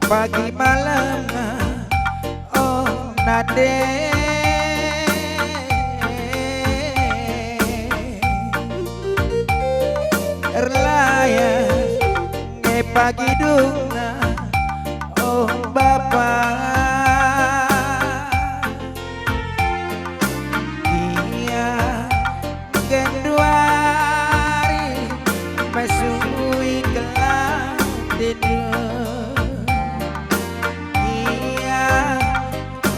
pagi malam oh nade erlayas nge pagi duna oh bapak iya genduari mesui gelap tidur iya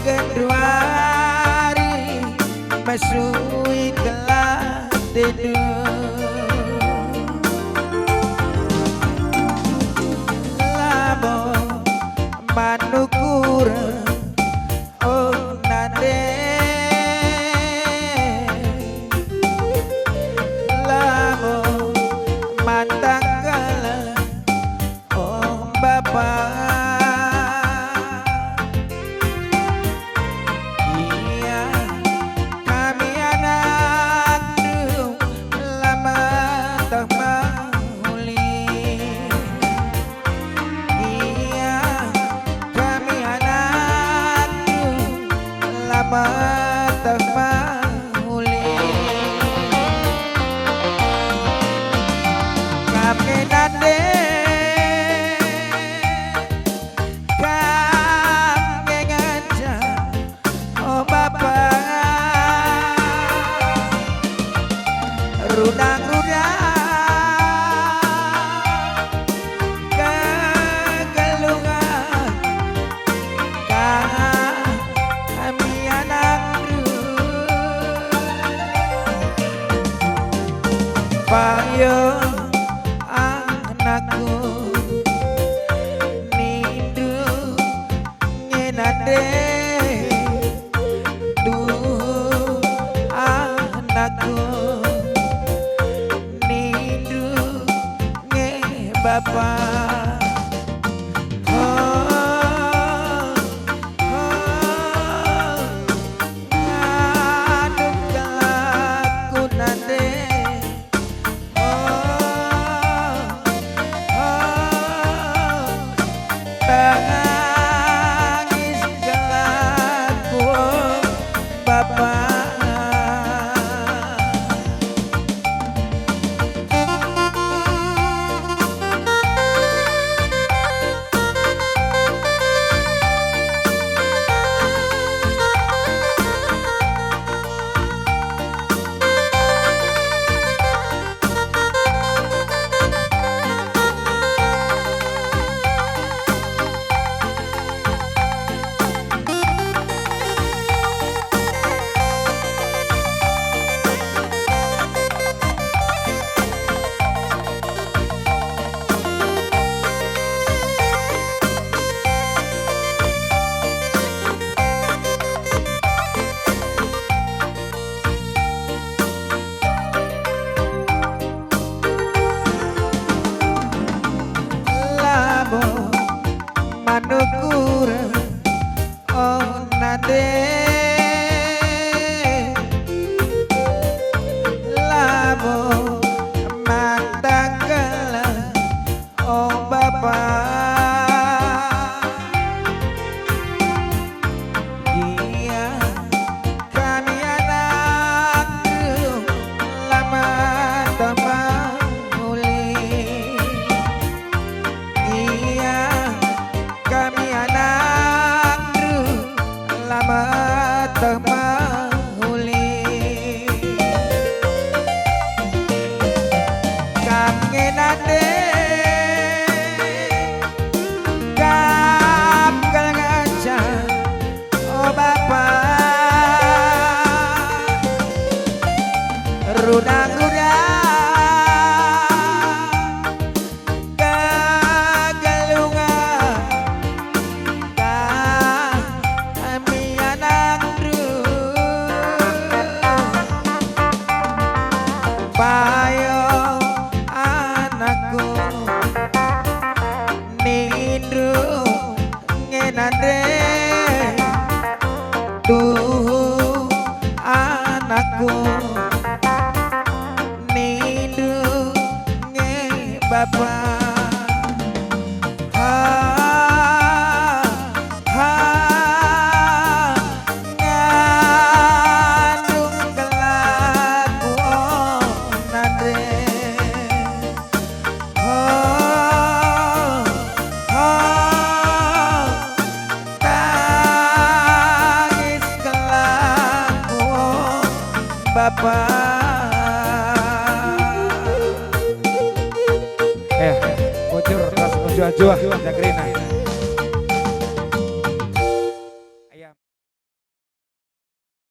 genduari mesui gelap tidur manukur oh nade lamo matanggal oh bapak iya kami anak dulu lama tak mauli mata mauli kami nade kami ngajak oh bapak rudang-rudang kegelungan payo anakku nindu ngenade duh anakku nindu nge bapak tangis gelaku bapak manukur oh nade labo matanggal oh bapak iya kami anak lama teman muli iya kami anak lama temahuli kami nade kap ngaca oh bapak rudang-rudang payo anakku nindu ngenade tuh anakku nindu nge bapak bapak. Bocor ras ojo ajo Zakrina.